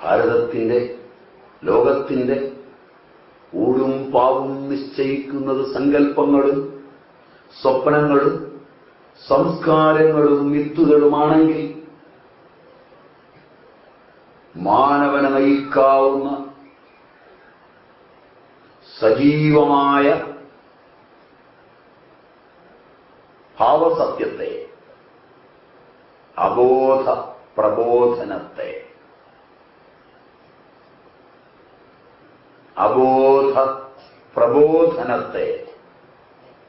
ഭാരതത്തിന്റെ, ലോകത്തിന്റെ ഊടും പാവും നിശ്ചയിക്കുന്നത് സങ്കല്പങ്ങളും സ്വപ്നങ്ങളും സംസ്കാരങ്ങളും മിത്തുകളുമാണെങ്കിൽ മാനവനെ നയിക്കാവുന്ന സജീവമായ ഭാവസത്യത്തെ, അബോധ പ്രബോധനത്തെ,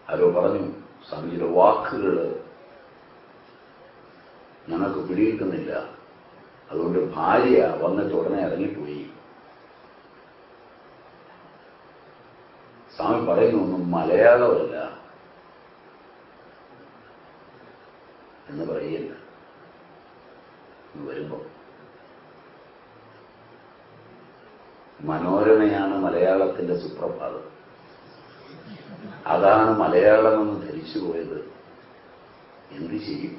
ആരോ പറഞ്ഞു, സ്വാമിജിയുടെ വാക്കുകൾ ഞങ്ങൾക്ക് പിടികിട്ടുന്നില്ല, അതുകൊണ്ട് ഭാര്യ വന്നിട്ട് ഉടനെ ഇറങ്ങിപ്പോയി. സ്വാമി പറയുന്നൊന്നും മലയാളമല്ല എന്ന് പറയില്ല. വരുമ്പോ മനോരമയാണ് മലയാളത്തിന്റെ സുപ്രഭാതം, അതാണ് മലയാളമെന്ന് ധരിച്ചു പോയത്. എന്ത് ചെയ്യും?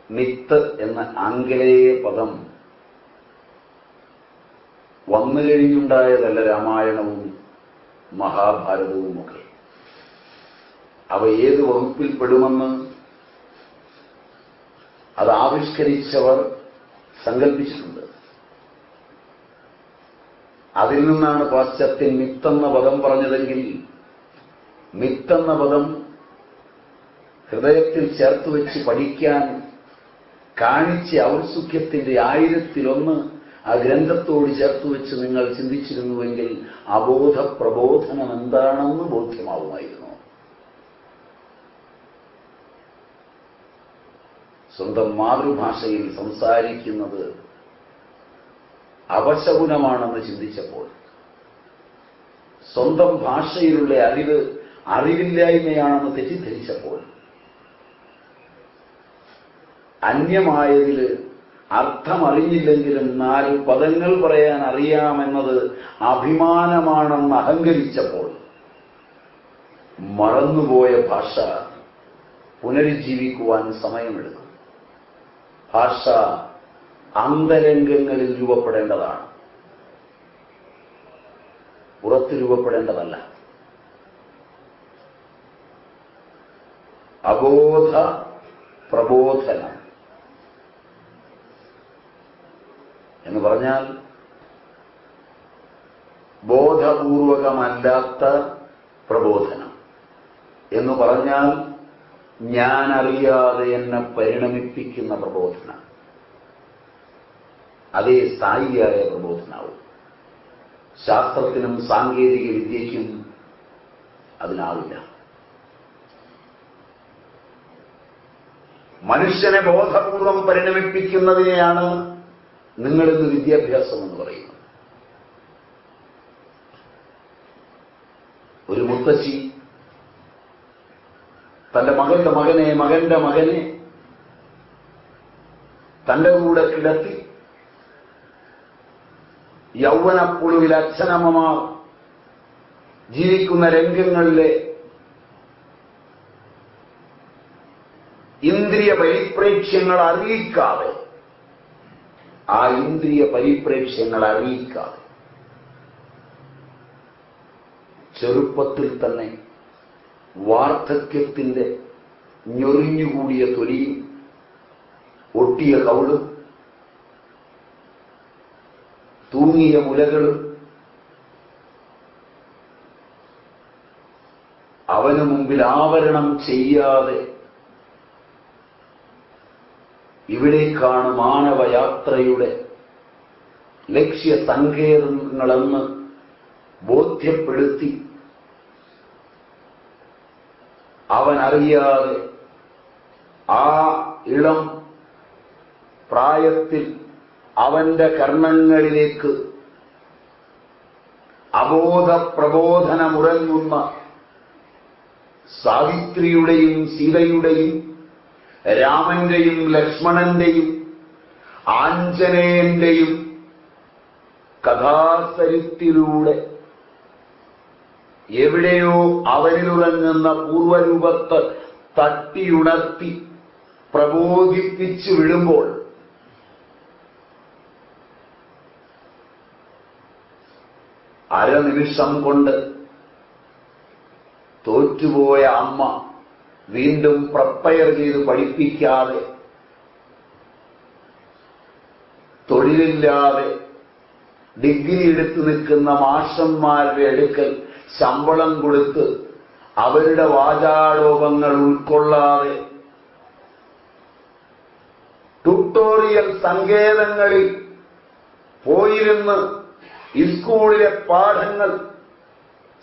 മിത്ത് എന്ന ആംഗലേയ പദം വന്നു കഴിഞ്ഞുണ്ടായതല്ല രാമായണവും മഹാഭാരതവുമൊക്കെ. അവ ഏത് വകുപ്പിൽപ്പെടുമെന്ന് അത് ആവിഷ്കരിച്ചവർ സങ്കല്പിച്ചിട്ടുണ്ട്. അതിൽ നിന്നാണ് പാശ്ചാത്യൻ മിത്തെന്ന പദം പറഞ്ഞതെങ്കിൽ മിത്തെന്ന പദം ഹൃദയത്തിൽ ചേർത്ത് വെച്ച് പഠിക്കാൻ കാണിച്ച ഔത്സുക്യത്തിന്റെ 1000-1 ആ ഗ്രന്ഥത്തോട് ചേർത്ത് വെച്ച് നിങ്ങൾ ചിന്തിച്ചിരുന്നുവെങ്കിൽ അബോധ പ്രബോധനം എന്താണെന്ന് ബോധ്യമാവുമായിരുന്നു. സ്വന്തം മാതൃഭാഷയിൽ സംസാരിക്കുന്നത് അപശകുനമാണെന്ന് ചിന്തിച്ചപ്പോൾ, സ്വന്തം ഭാഷയിലുള്ള അറിവ് അറിവില്ലായ്മയാണെന്ന് തെറ്റിദ്ധരിച്ചപ്പോൾ, അന്യമായതിൽ അർത്ഥമറിഞ്ഞില്ലെങ്കിലും 4 പദങ്ങൾ പറയാൻ അറിയാമെന്നത് അഭിമാനമാണെന്ന് അഹങ്കരിച്ചപ്പോൾ, മറന്നുപോയ ഭാഷ പുനരുജ്ജീവിക്കുവാൻ സമയമെടുക്കും. ഭാഷ അന്തരംഗങ്ങളിൽ രൂപപ്പെടേണ്ടതാണ്, പുറത്ത് രൂപപ്പെടേണ്ടതല്ല. അബോധ പ്രബോധനം എന്ന് പറഞ്ഞാൽ ബോധപൂർവകമല്ലാത്ത പ്രബോധനം എന്ന് പറഞ്ഞാൽ ഞാൻ അറിയാതെ എന്നെ പരിണമിപ്പിക്കുന്ന പ്രബോധനം. അതേ സ്ഥായിയായ പ്രബോധനാവും. ശാസ്ത്രത്തിനും സാങ്കേതിക വിദ്യയ്ക്കും അതിനാവില്ല. മനുഷ്യനെ ബോധപൂർവം പരിണമിപ്പിക്കുന്നതിനെയാണ് നിങ്ങളിന്ന് വിദ്യാഭ്യാസം എന്ന് പറയുന്നത്. ഒരു മുത്തശ്ശി തന്റെ മകളുടെ മകനെ, മകന്റെ മകനെ തന്റെ കൂടെ കിടത്തി യൗവനപ്പുളുവിൽ അച്ഛനമ്മമാർ ജീവിക്കുന്ന രംഗങ്ങളിലെ ഇന്ദ്രിയ പരിപ്രേക്ഷ്യങ്ങൾ അറിയിക്കാതെ, ആ ഇന്ദ്രിയ പരിപ്രേക്ഷ്യങ്ങൾ അറിയിക്കാതെ ചെറുപ്പത്തിൽ തന്നെ വാർദ്ധക്യത്തിന്റെ ഞൊറിഞ്ഞുകൂടിയ തൊലിയും ഒട്ടിയ കവിളും തൂങ്ങിയ മുലകളും അവന് മുമ്പിൽ ആവരണം ചെയ്യാതെ ഇവിടേക്കാണ് മാനവയാത്രയുടെ ലക്ഷ്യ സങ്കേതങ്ങളെന്ന് ബോധ്യപ്പെടുത്തി അവനറിയാതെ ആ ഇളം പ്രായത്തിൽ അവന്റെ കർണങ്ങളിലേക്ക് അബോധ പ്രബോധനമുറങ്ങുന്ന സാവിത്രിയുടെയും സീതയുടെയും രാമന്റെയും ലക്ഷ്മണന്റെയും ആഞ്ജനേയന്റെയും കഥാസരിത്തിലൂടെ എവിടെയോ അവനിലുറങ്ങുന്ന പൂർവരൂപത്തെ തട്ടിയുണർത്തി പ്രബോധിപ്പിച്ചു വിടുമ്പോൾ അരനിമിഷം കൊണ്ട് തോറ്റുപോയ അമ്മ വീണ്ടും പ്രിപ്പയർ ചെയ്ത് പഠിപ്പിക്കാതെ, തൊഴിലില്ലാതെ ഡിഗ്രി എടുത്തു നിൽക്കുന്ന മാഷന്മാരുടെ അടുക്കൽ ശമ്പളം കൊടുത്ത് അവരുടെ വാചാടോപങ്ങൾ ഉൾക്കൊള്ളാതെ ട്യൂട്ടോറിയൽ സങ്കേതങ്ങളിൽ പോയിരുന്ന് സ്കൂളിലെ പാഠങ്ങൾ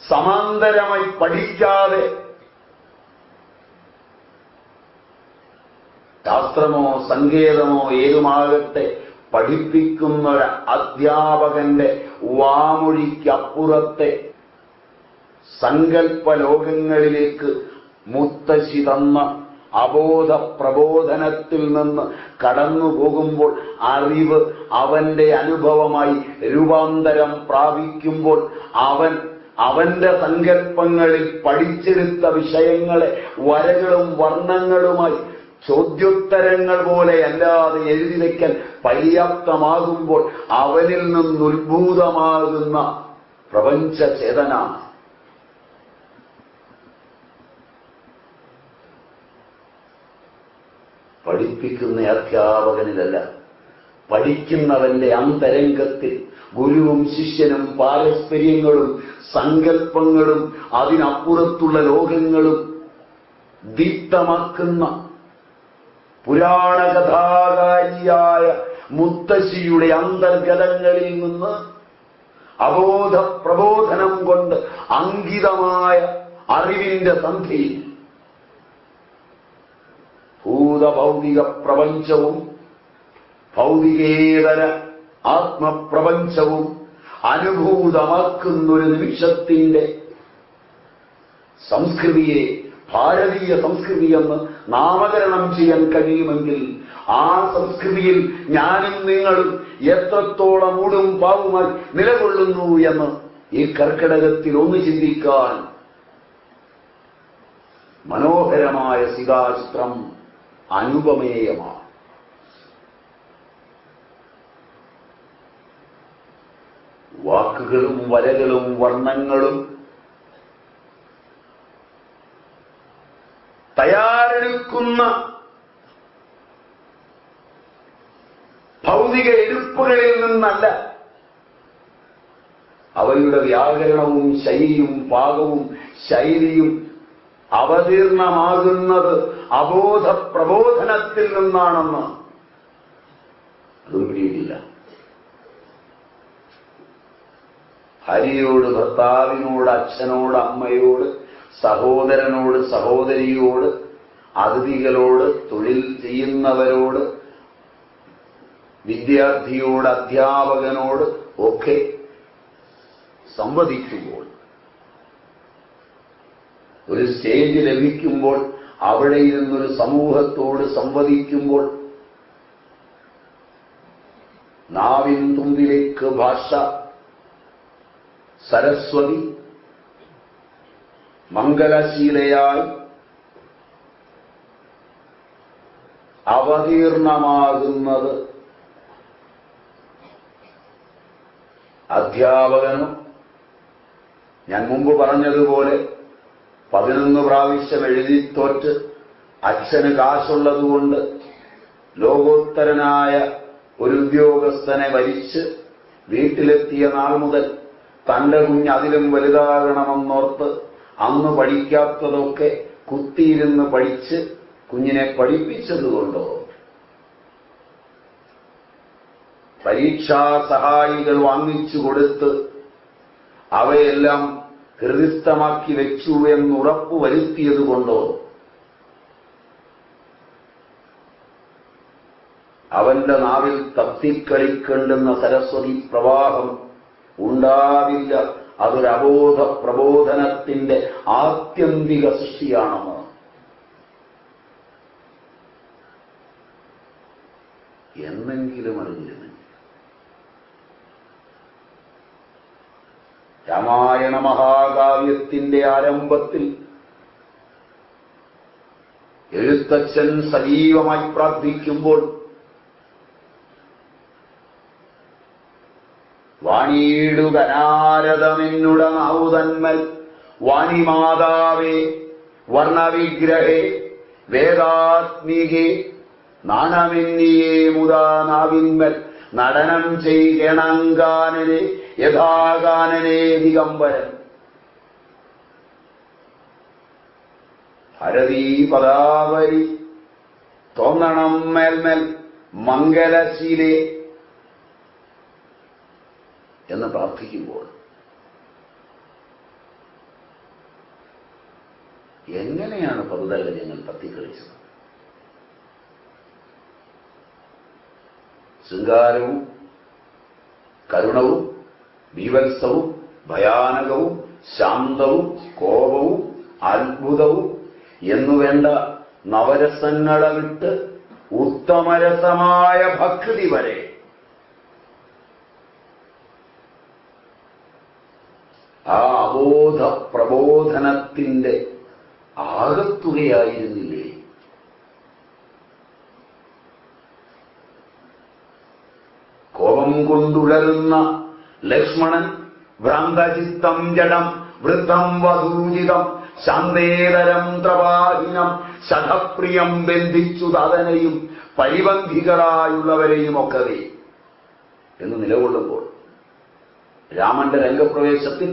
സമാന്തരമായി പഠിക്കാതെ ശാസ്ത്രമോ സങ്കേതമോ ഏതുമാകട്ടെ പഠിപ്പിക്കുന്ന ഒരു അധ്യാപകന്റെ വാമൊഴിക്കപ്പുറത്തെ സങ്കല്പ ലോകങ്ങളിലേക്ക് മുത്തശ്ശി തന്ന അബോധ പ്രബോധനത്തിൽ നിന്ന് കടന്നു പോകുമ്പോൾ അറിവ് അവന്റെ അനുഭവമായി രൂപാന്തരം പ്രാപിക്കുമ്പോൾ അവന്റെ സങ്കല്പങ്ങളിൽ പഠിച്ചെടുത്ത വിഷയങ്ങളെ വരകളും വർണ്ണങ്ങളുമായി ചോദ്യോത്തരങ്ങൾ പോലെ അല്ലാതെ എഴുതി വയ്ക്കാൻ പര്യാപ്തമാകുമ്പോൾ അവനിൽ നിന്നുത്ഭൂതമാകുന്ന പ്രപഞ്ച ചേതന പഠിപ്പിക്കുന്ന അധ്യാപകനിലല്ല, പഠിക്കുന്നവന്റെ അന്തരംഗത്തിൽ ഗുരുവും ശിഷ്യനും പാരസ്പര്യങ്ങളും സങ്കല്പങ്ങളും അതിനപ്പുറത്തുള്ള ലോകങ്ങളും ദീപ്തമാക്കുന്ന പുരാണകഥാകാരിയായ മുത്തശ്ശിയുടെ അന്തർഗതങ്ങളിൽ നിന്ന് അബോധ പ്രബോധനം കൊണ്ട് അങ്കിതമായ അറിവിന്റെ സന്ധിയിൽ ഭൂതഭൗതിക പ്രപഞ്ചവും ഭൗതികേതര ആത്മപ്രപഞ്ചവും അനുഭൂതമാക്കുന്നൊരു നിമിഷത്തിന്റെ സംസ്കൃതിയെ ഭാരതീയ സംസ്കൃതി എന്ന് നാമകരണം ചെയ്യാൻ കഴിയുമെങ്കിൽ ആ സംസ്കൃതിയിൽ ഞാനും നിങ്ങളും എത്രത്തോളം ഊടും പാവുമായി നിലകൊള്ളുന്നു എന്ന് ഈ കർക്കിടകത്തിൽ ഒന്ന് ചിന്തിക്കാൻ മനോഹരമായ സീതാചിത്രം അനുപമേയമാണ്. വാക്കുകളും വരകളും വർണ്ണങ്ങളും തയ്യാറെടുക്കുന്ന ഭൗതിക എടുപ്പുകളിൽ നിന്നല്ല, അവയുടെ വ്യാകരണവും ശൈലിയും പാകവും ശൈലിയും അവതീർണമാകുന്നത് അബോധ പ്രബോധനത്തിൽ നിന്നാണെന്ന് അതും പിടിയില്ല. ഭാര്യയോട്, ഭർത്താവിനോട്, അച്ഛനോട്, അമ്മയോട്, സഹോദരനോട്, സഹോദരിയോട്, അതിഥികളോട്, തൊഴിൽ ചെയ്യുന്നവരോട്, വിദ്യാർത്ഥിയോട്, അധ്യാപകനോട് ഒക്കെ സംവദിക്കുമ്പോൾ, ഒരു സ്റ്റേജ് ലഭിക്കുമ്പോൾ, അവിടെ ഇരുന്നൊരു സമൂഹത്തോട് സംവദിക്കുമ്പോൾ നാവിൻ തുമ്പിലേക്ക് ഭാഷ സരസ്വതി മംഗലശീലയായി അവതീർണമാകുന്നത് അധ്യാപകനും, ഞാൻ മുമ്പ് പറഞ്ഞതുപോലെ 11 പ്രാവശ്യം എഴുതിത്തോറ്റ് അച്ഛന് കാശുള്ളതുകൊണ്ട് ലോകോത്തരനായ ഒരു ഉദ്യോഗസ്ഥനെ വരിച്ച് വീട്ടിലെത്തിയ നാൾ മുതൽ തന്റെ കുഞ്ഞ് അതിലും വലുതാകണമെന്നോർത്ത് അന്ന് പഠിക്കാത്തതൊക്കെ കുത്തിയിരുന്ന് പഠിച്ച് കുഞ്ഞിനെ പഠിപ്പിച്ചതുകൊണ്ടോ, പരീക്ഷാ സഹായികൾ വാങ്ങിച്ചു കൊടുത്ത് അവയെല്ലാം ഹൃദിസ്ഥമാക്കി വെച്ചു എന്നുറപ്പ് വരുത്തിയതുകൊണ്ടോ അവന്റെ നാവിൽ തത്തിക്കളിക്കേണ്ടുന്ന സരസ്വതി പ്രവാഹം ഉണ്ടാവില്ല. അതൊരു അബോധ പ്രബോധനത്തിന്റെ ആത്യന്തിക സൃഷ്ടിയാണെന്ന് എന്നെങ്കിലും അറിഞ്ഞിരുന്നു. രാമായണ മഹാകാവ്യത്തിന്റെ ആരംഭത്തിൽ എഴുത്തച്ഛൻ സജീവമായി പ്രാർത്ഥിക്കുമ്പോൾ വാണിയിടുകനാരദമെന്നുട നാവുതന്മൽ വാണിമാതാവേ വർണ്ണവിഗ്രഹേ വേദാത്മികേ നാണമെന്നിയേ മുതാ നാവിന്മൽ നടനം ചെയ്യണങ്കാനനെ യഥാകാനനെ ദിഗംബരൻ. ഭാരതീ പദാവലി തോന്നണം മേൽമേൽ മംഗലശീലേ എന്ന് പ്രാർത്ഥിക്കുമ്പോൾ എങ്ങനെയാണ് പതുതല്ല ഞങ്ങൾ തത്തിക്കളിച്ചത്? ശൃംഗാരവും കരുണവും ബീഭത്സവും ഭയാനകവും ശാന്തവും കോപവും അത്ഭുതവും എന്നുവേണ്ട നവരസങ്ങളെ വിട്ട് ഉത്തമരസമായ ഭക്തി വരെ ആ അബോധ പ്രബോധനത്തിന്റെ ആകത്തുകയായിരുന്നില്ലേ? കോപം കൊണ്ടുലരുന്ന ലക്ഷ്മണൻ ഭ്രാന്തചിത്തം ജഡം വൃദ്ധം വധൂജിതം ശാന്തേതരം ത്രപാഹീനം ശതപ്രിയം ബന്ധിച്ചു താതനെയും പരിബന്ധികളായുള്ളവരെയും ഒക്കവേ എന്ന് നിലകൊള്ളുമ്പോൾ രാമന്റെ രംഗപ്രവേശത്തിൽ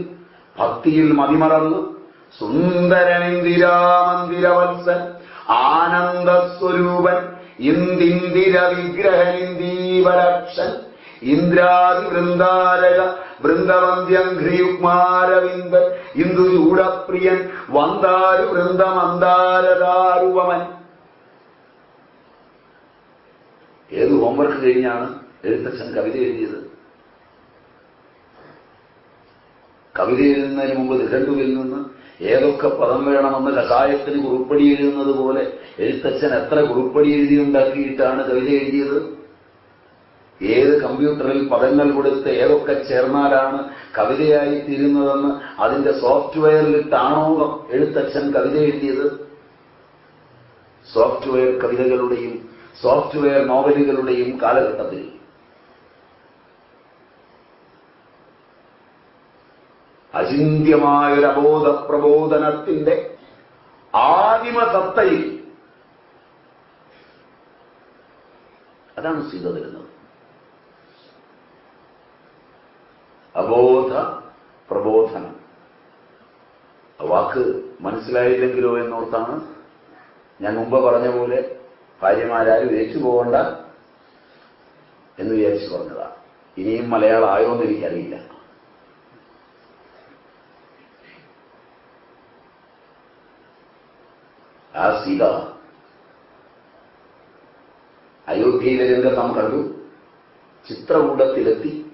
ഭക്തിയിൽ മതിമറന്ന് സുന്ദരനിന്ദിരാമന്ദിരവത്സൻ ആനന്ദസ്വരൂപൻ ഇന്ദിന്ദിര വിഗ്രഹനിന്ദീവരക്ഷൻ ഇന്ദ്രാദി വൃന്ദാരക വൃന്ദവന്ധ്യഘ്രിയുഗ്മാരവിന്ദൻ ഇന്ദുചൂടപ്രിയൻ വന്ദാരു വൃന്ദമന്ദാരദാരുവമൻ. ഏത് ഹോംവർക്ക് കഴിഞ്ഞാണ് എഴുത്തച്ഛൻ കവിത എഴുതിയത്? കവിത എഴുതുന്നതിന് മുമ്പ് നിഘണ്ടുവിൽ നിന്ന് ഏതൊക്കെ പദം വേണമെന്ന് കഷായത്തിന് കുറിപ്പടി എഴുതുന്നത് പോലെ എഴുത്തച്ഛൻ എത്ര കുറിപ്പടി എഴുതിയുണ്ടാക്കിയിട്ടാണ് കവിത എഴുതിയത്? ഏത് കമ്പ്യൂട്ടറിൽ പദങ്ങൾ കൊടുത്ത് ഏതൊക്കെ ചേർന്നാലാണ് കവിതയായി തീരുന്നതെന്ന് അതിന്റെ സോഫ്റ്റ്വെയറിലിട്ടാണോ എഴുത്തച്ഛൻ കവിത എഴുതിയത്? സോഫ്റ്റ്വെയർ കവിതകളുടെയും സോഫ്റ്റ്വെയർ നോവലുകളുടെയും കാലഘട്ടത്തിൽ അചിന്ത്യമായൊരു അബോധ പ്രബോധനത്തിന്റെ ആദിമസത്തയിൽ അതാണ് സീത തരുന്നത്. അബോധ പ്രബോധനം. വാക്ക് മനസ്സിലായില്ലെങ്കിലോ എന്നോർത്താണ് ഞാൻ മുമ്പ് പറഞ്ഞ പോലെ ഭാര്യമാരാരും ഏച്ചു പോകണ്ട എന്ന് വിചാരിച്ചു പറഞ്ഞതാ. ഇനിയും മലയാളം ആയോന്ന് എനിക്കറിയില്ല. ആ സീത അയോധ്യയിലെ രംഗം നാം കണ്ടു. ചിത്രകൂടത്തിലെത്തി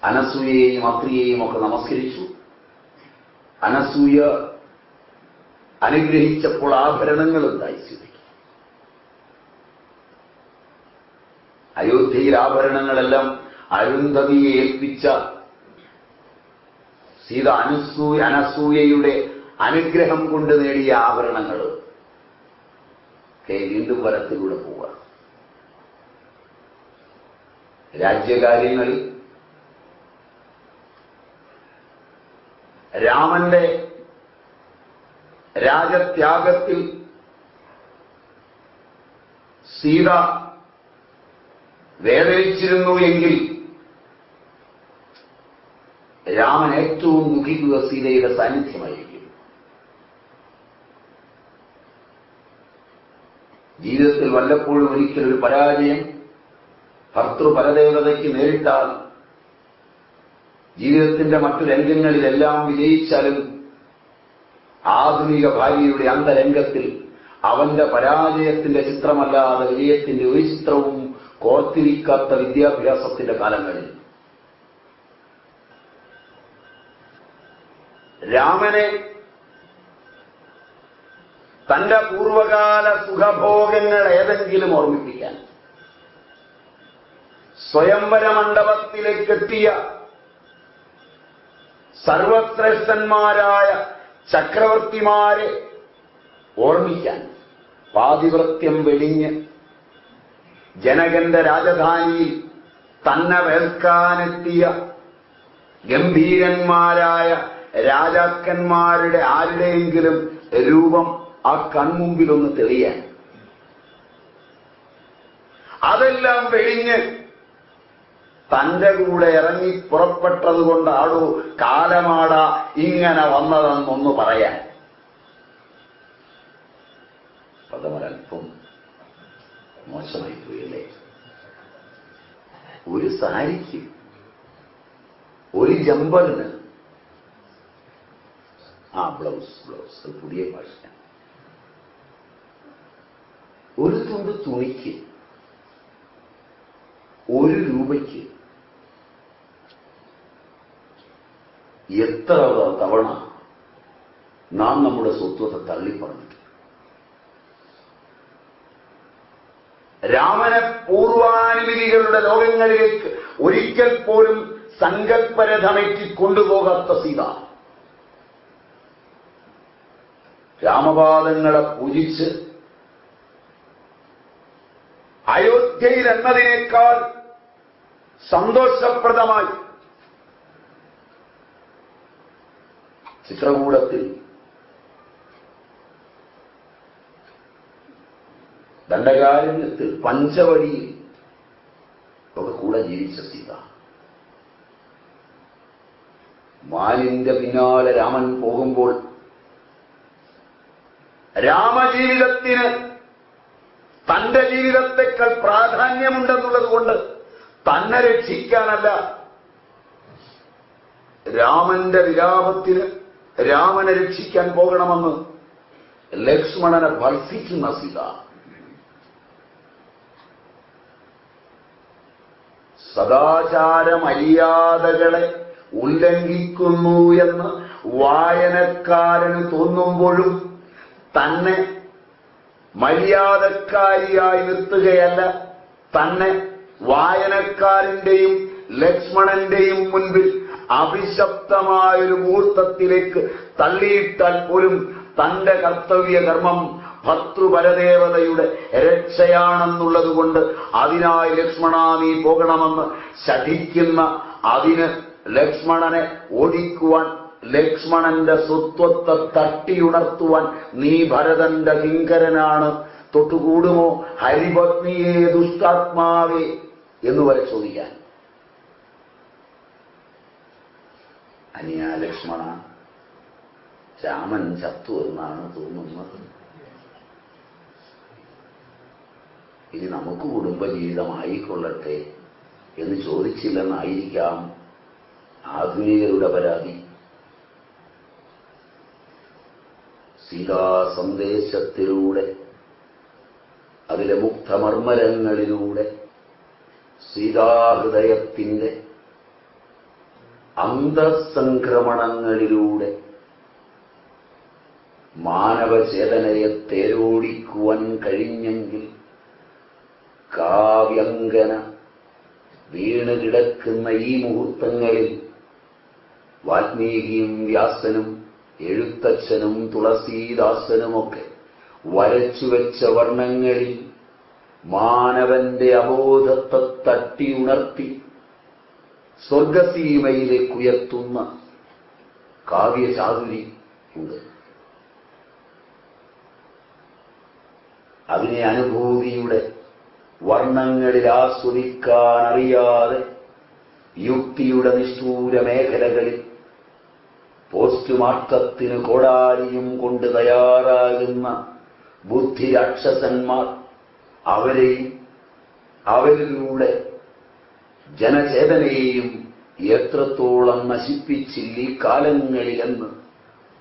അനസൂയയെയും അത്രിയെയും ഒക്കെ നമസ്കരിച്ചു. അനസൂയ അനുഗ്രഹിച്ചപ്പോൾ ആഭരണങ്ങളുണ്ടായി സീതയ്ക്ക്. അയോധ്യയിൽ ആഭരണങ്ങളെല്ലാം അരുന്ധതിയെ ഏൽപ്പിച്ച സീത അനസൂയയുടെ അനുഗ്രഹം കൊണ്ട് നേടിയ ആഭരണങ്ങൾ വീണ്ടും വരത്തിലൂടെ പോവുക. രാജ്യകാര്യങ്ങളിൽ രാമന്റെ രാജത്യാഗത്തിൽ സീത വേദനിച്ചിരുന്നു എങ്കിൽ രാമൻ ഏറ്റവും ദുഃഖിക്കുക സീതയുടെ സാന്നിധ്യമായിരിക്കും. ജീവിതത്തിൽ വല്ലപ്പോഴും ഒരിക്കലൊരു പരാജയം ഭർത്തൃപരദേവതയ്ക്ക് നേരിട്ടാൽ, ജീവിതത്തിന്റെ മറ്റു രംഗങ്ങളിലെല്ലാം വിജയിച്ചാലും ആധുനിക ഭാര്യയുടെ അന്തരംഗത്തിൽ അവന്റെ പരാജയത്തിന്റെ ചിത്രമല്ലാതെ വിജയത്തിന്റെ ഒരു ചിത്രവും കോർത്തിരിക്കാത്ത വിദ്യാഭ്യാസത്തിന്റെ കാലങ്ങളിൽ രാമനെ തന്റെ പൂർവകാല സുഖഭോഗങ്ങൾ ഏതെങ്കിലും ഓർമ്മിപ്പിക്കാൻ സ്വയംവര മണ്ഡപത്തിലേക്കെത്തിയ സർവശ്രേഷ്ഠന്മാരായ ചക്രവർത്തിമാരെ ഓർമ്മിക്കാൻ പാതിവൃത്യം വെടിഞ്ഞ് ജനകന്റെ രാജധാനിയിൽ തന്നെ വേൽക്കാനെത്തിയ ഗംഭീരന്മാരായ രാജാക്കന്മാരുടെ ആരുടെയെങ്കിലും രൂപം ആ കൺമുമ്പിലൊന്ന് തെളിയാൻ. അതെല്ലാം വെടിഞ്ഞ് തന്റെ കൂടെ ഇറങ്ങി പുറപ്പെട്ടതുകൊണ്ടാണോ കാലമാടാ ഇങ്ങനെ വന്നതെന്നൊന്ന് പറയാൻ. പദമൊരൽപ്പം മോശമായി പോയല്ലേ. ഒരു സാരിക്ക്, ഒരു ജമ്പറിന്, ബ്ലൗസ് അത് പുതിയ ഭാഷ, ഒരു തുണ്ട് തുണിക്ക് 1 രൂപയ്ക്ക് എത്ര തവണ നാം നമ്മുടെ സ്വത്വത്തെ തള്ളിപ്പറഞ്ഞിട്ടുണ്ട്. രാമനെ പൂർവാനുമതികളുടെ ലോകങ്ങളിലേക്ക് ഒരിക്കൽ പോലും സങ്കല്പരഥമേറ്റി കൊണ്ടുപോകാത്ത സീത രാമപാദങ്ങളെ പൂജിച്ച് അയോധ്യയിൽ എന്നതിനേക്കാൾ സന്തോഷപ്രദമായി ചിത്രകൂടത്തിൽ ദണ്ഡകാരണ്യത്തിൽ പഞ്ചവടിയിൽ ഒക്കെ കൂടെ ജീവിച്ച സീത മാലിന്റെ പിന്നാലെ രാമൻ പോകുമ്പോൾ രാമജീവിതത്തിന് തന്റെ ജീവിതത്തെക്കാൾ പ്രാധാന്യമുണ്ടെന്നുള്ളത് കൊണ്ട് തന്നെ രക്ഷിക്കാനല്ല, രാമന്റെ വിലാപത്തിന് രാമനെ രക്ഷിക്കാൻ പോകണമെന്ന് ലക്ഷ്മണനെ ഭർഷിക്കുന്ന സീത സദാചാര മര്യാദകളെ ഉല്ലംഘിക്കുന്നു എന്ന് വായനക്കാരന് തോന്നുമ്പോഴും തന്നെ മര്യാദക്കാരിയായി നിർത്തുകയല്ല, തന്നെ വായനക്കാരന്റെയും ലക്ഷ്മണന്റെയും മുൻപിൽ അഭിശപ്തമായൊരു മുഹൂർത്തത്തിലേക്ക് തള്ളിയിട്ടാൽ പോലും തന്റെ കർത്തവ്യകർമ്മം ഭർതൃപരദേവതയുടെ രക്ഷയാണെന്നുള്ളതുകൊണ്ട് അതിനായി ലക്ഷ്മണ നീ പോകണമെന്ന് ശഠിക്കുന്ന, അതിന് ലക്ഷ്മണനെ ഓടിക്കുവാൻ, ലക്ഷ്മണന്റെ സ്വത്വത്തെ തട്ടിയുണർത്തുവാൻ നീ ഭരതന്റെ കിങ്കരനാണ്, തൊട്ടുകൂടുമോ ഹരിപത്നിയെ ദുഷ്ടാത്മാവേ എന്ന് വരെ ചോദിക്കാൻ. അനിയാ ലക്ഷ്മണ, രാമൻ ചത്തു എന്നാണ് തോന്നുന്നത്. ഇനി നമുക്ക് കുടുംബജീവിതമായിക്കൊള്ളട്ടെ എന്ന് ചോദിച്ചില്ലെന്നായിരിക്കാം ആധുനികരുടെ പരാതി. സീതാസന്ദേശത്തിലൂടെ, അതിലെ മുക്തമർമ്മരങ്ങളിലൂടെ, സീതാഹൃദയത്തിന്റെ അന്തഃസംക്രമണങ്ങളിലൂടെ മാനവചേതനയെ തേരോടിക്കുവാൻ കഴിഞ്ഞെങ്കിൽ കാവ്യങ്കന വീണ് കിടക്കുന്ന ഈ മുഹൂർത്തങ്ങളിൽ വാൽമീകിയും വ്യാസനും എഴുത്തച്ഛനും തുളസീദാസനുമൊക്കെ വരച്ചുവെച്ച വർണ്ണങ്ങളിൽ മാനവന്റെ അബോധത്തെ തട്ടിയുണർത്തി സ്വർഗസീമയിലേക്ക് ഉയർത്തുന്ന കാവ്യചാതുരി ഉണ്ട്. അതിനെ അനുഭൂതിയുടെ വർണ്ണങ്ങളിൽ ആസ്വദിക്കാൻ അറിയാതെ യുക്തിയുടെ നിഷ്ഠൂര മേഖലകളിൽ പോസ്റ്റ്മാർട്ടത്തിന് കോടാലിയും കൊണ്ട് തയ്യാറാകുന്ന ബുദ്ധിരാക്ഷസന്മാർ അവരെയും അവരിലൂടെ ജനചേതനയെയും എത്രത്തോളം നശിപ്പിച്ചില്ല ഈ കാലങ്ങളിലെന്ന്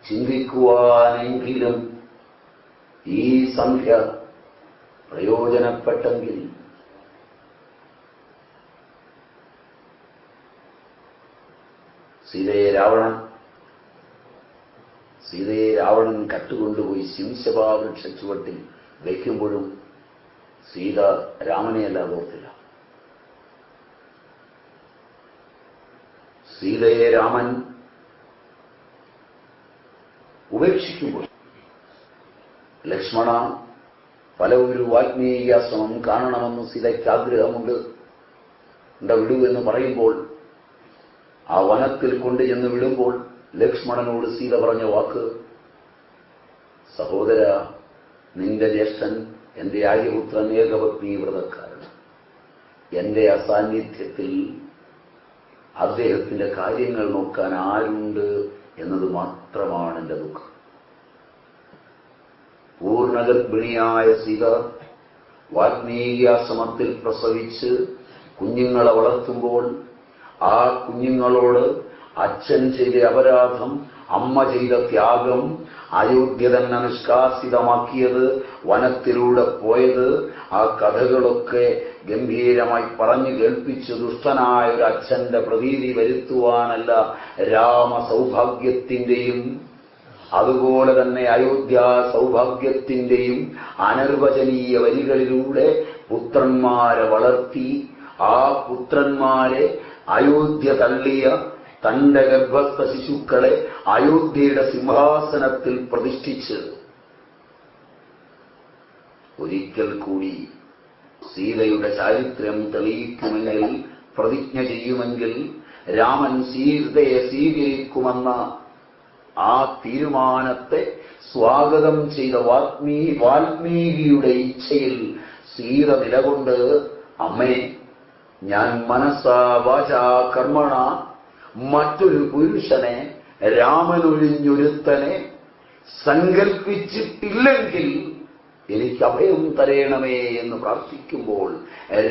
ചിന്തിക്കുവാനെങ്കിലും ഈ സംഖ്യ പ്രയോജനപ്പെട്ടെങ്കിൽ സീതയെ രാവണൻ കട്ടുകൊണ്ടുപോയി ശിംശപാവൃക്ഷ ചുവട്ടിൽ വയ്ക്കുമ്പോഴും സീത രാമനെയല്ല ഓർത്തില്ല. സീതയെ രാമൻ ഉപേക്ഷിക്കുമ്പോൾ ലക്ഷ്മണ, പല ഒരു വാൽമീകിയാശ്രമം കാണണമെന്ന് സീതയ്ക്ക് ആഗ്രഹമുണ്ട്, വിടൂ എന്ന് പറയുമ്പോൾ, ആ വനത്തിൽ കൊണ്ട് ചെന്ന് വിടുമ്പോൾ ലക്ഷ്മണനോട് സീത പറഞ്ഞ വാക്ക്, സഹോദര, നിന്റെ ജ്യേഷ്ഠൻ എന്റെ ആര്യപുത്രൻ ഏകപത്നി വ്രതക്കാരൻ, എന്റെ അസാന്നിധ്യത്തിൽ അദ്ദേഹത്തിന്റെ കാര്യങ്ങൾ നോക്കാൻ ആരുണ്ട് എന്നത് മാത്രമാണ് എന്റെ ദുഃഖം. പൂർണ്ണഗർഭിണിയായ സീത വാൽമീകിയാശ്രമത്തിൽ പ്രസവിച്ച് കുഞ്ഞുങ്ങളെ വളർത്തുമ്പോൾ ആ കുഞ്ഞുങ്ങളോട് അച്ഛൻ ചെയ്ത അപരാധം, അമ്മ ചെയ്ത ത്യാഗം, അയോധ്യ തന്നെ നിഷ്കാസിതമാക്കിയത്, വനത്തിലൂടെ പോയത്, ആ കഥകളൊക്കെ ഗംഭീരമായി പറഞ്ഞു കേൾപ്പിച്ച് ദുഷ്ടനായ ഒരു അച്ഛന്റെ പ്രതീതി വരുത്തുവാനല്ല, രാമസൗഭാഗ്യത്തിന്റെയും അതുപോലെ തന്നെ അയോധ്യ സൗഭാഗ്യത്തിന്റെയും അനിർവചനീയ വരികളിലൂടെ പുത്രന്മാരെ വളർത്തി, ആ പുത്രന്മാരെ അയോധ്യ തള്ളിയ തന്റെ ഗർഭസ്ഥ ശിശുക്കളെ അയോധ്യയുടെ സിംഹാസനത്തിൽ പ്രതിഷ്ഠിച്ച് ഒരിക്കൽ കൂടി സീതയുടെ ചാരിത്രം തെളിയിക്കുമെങ്കിൽ, പ്രതിജ്ഞ ചെയ്യുമെങ്കിൽ രാമൻ സീതയെ സ്വീകരിക്കുമെന്ന ആ തീരുമാനത്തെ സ്വാഗതം ചെയ്ത വാൽമീകിയുടെ ഇച്ഛയിൽ സീത നിലകൊണ്ട്, അമ്മേ, ഞാൻ മനസ്സാ വാചാ കർമ്മണ മറ്റൊരു പുരുഷനെ, രാമനൊഴിഞ്ഞൊരുത്തനെ സങ്കൽപ്പിച്ചിട്ടില്ലെങ്കിൽ എനിക്ക് അഭയം തരേണമേ എന്ന് പ്രാർത്ഥിക്കുമ്പോൾ,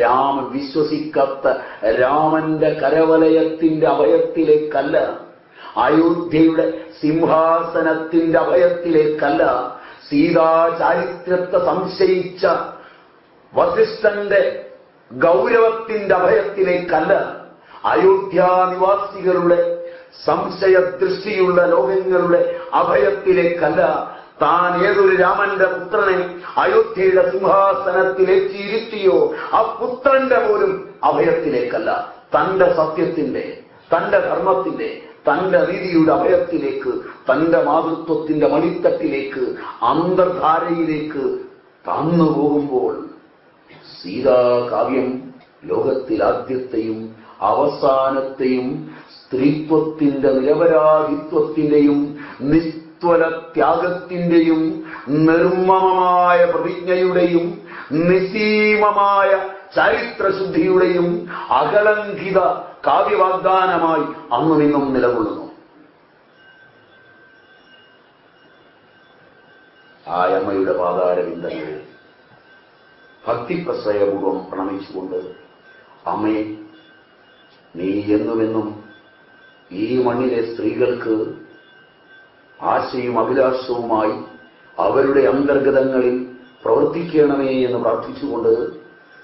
രാമൻ വിശ്വസിക്കാത്ത രാമന്റെ കരവലയത്തിന്റെ അഭയത്തിലേക്കല്ല, അയോധ്യയുടെ സിംഹാസനത്തിന്റെ അഭയത്തിലേക്കല്ല, സീതാചാരിത്രത്തെ സംശയിച്ച വസിഷ്ഠന്റെ ഗൗരവത്തിന്റെ അഭയത്തിലേക്കല്ല, അയോധ്യാനിവാസികളുടെ സംശയദൃഷ്ടിയുള്ള ലോകങ്ങളുടെ അഭയത്തിലേക്കല്ല, താൻ ഏതൊരു രാമന്റെ പുത്രനെ അയോധ്യയുടെ സിംഹാസനത്തിലേക്കിയിരുത്തിയോ ആ പുത്രന്റെ പോലും അഭയത്തിലേക്കല്ല, തന്റെ സത്യത്തിന്റെ, തന്റെ ധർമ്മത്തിന്റെ, തന്റെ നീതിയുടെ അഭയത്തിലേക്ക്, തന്റെ മാതൃത്വത്തിന്റെ മടിത്തട്ടിലേക്ക്, അന്തർധാരയിലേക്ക് താന്നു പോകുമ്പോൾ സീതാകാവ്യം ലോകത്തിൽ ആദ്യത്തെയും അവസാനത്തെയും സ്ത്രീത്വത്തിന്റെ നിരപരാധിത്വത്തിന്റെയും നിസ്ത്വല ത്യാഗത്തിന്റെയും നിർമ്മമമായ പ്രതിജ്ഞയുടെയും നിസീമമായ ചരിത്രശുദ്ധിയുടെയും അകലംഘിത കാവ്യവാഗ്ദാനമായി അന്നും ഇന്നും നിലകൊള്ളുന്നു. ആ അമ്മയുടെ പാതാരവിന്ദങ്ങൾ ഭക്തിപ്രശ്രയപൂർവം പ്രണമിച്ചുകൊണ്ട്, അമ്മേ, നീ എന്നുമെന്നും ഈ മണ്ണിലെ സ്ത്രീകൾക്ക് ആശയും അഭിലാഷവുമായി അവരുടെ അന്തർഗതങ്ങളിൽ പ്രവർത്തിക്കണമേ എന്ന് പ്രാർത്ഥിച്ചുകൊണ്ട്,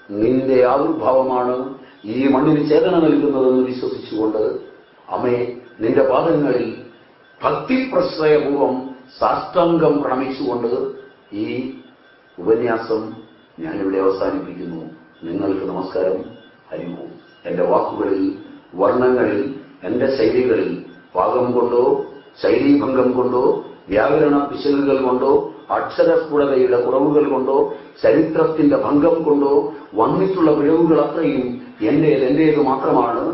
നിന്റെ ആവിർഭാവമാണ് ഈ മണ്ണിന് ചേതന നൽകുന്നതെന്ന് വിശ്വസിച്ചുകൊണ്ട്, അമ്മേ, നിന്റെ പാദങ്ങളിൽ ഭക്തിപ്രശ്രയപൂർവം സാഷ്ടാംഗം പ്രണമിച്ചുകൊണ്ട് ഈ ഉപന്യാസം ഞാനിവിടെ അവസാനിപ്പിക്കുന്നു. നിങ്ങൾക്ക് നമസ്കാരം. ഹരി ഓം. എന്റെ വാക്കുകളിൽ, വർണ്ണങ്ങളിൽ, എന്റെ ശൈലികളിൽ പാകം കൊണ്ടോ ശൈലീഭംഗം കൊണ്ടോ വ്യാകരണ പിശകുകൾ കൊണ്ടോ അക്ഷരസ്ഫുടതയുടെ കുറവുകൾ കൊണ്ടോ ചരിത്രത്തിന്റെ ഭംഗം കൊണ്ടോ വന്നിട്ടുള്ള പിഴവുകൾ അത്രയും എന്റേത് മാത്രമാണ്.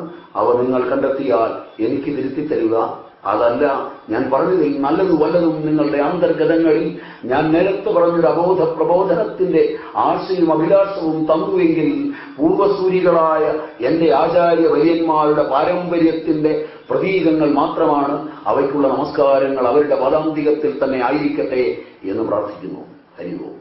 അവ നിങ്ങൾ കണ്ടെത്തിയാൽ എനിക്ക് തിരുത്തിത്തരിക. അതല്ല, ഞാൻ പറഞ്ഞതിൽ നല്ലതും വല്ലതും നിങ്ങളുടെ അന്തർഗതങ്ങളിൽ ഞാൻ നേരത്തെ പറഞ്ഞൊരു അബോധ പ്രബോധനത്തിന്റെ ആശയും അഭിലാഷവും തന്നുവെങ്കിൽ, പൂർവസൂരികളായ എന്റെ ആചാര്യ വര്യന്മാരുടെ പാരമ്പര്യത്തിന്റെ പ്രതീകങ്ങൾ മാത്രമാണ്. അവയ്ക്കുള്ള നമസ്കാരങ്ങൾ അവരുടെ പദാന്തികത്തിൽ തന്നെ ആയിരിക്കട്ടെ എന്ന് പ്രാർത്ഥിക്കുന്നു. ഹരി ഓം.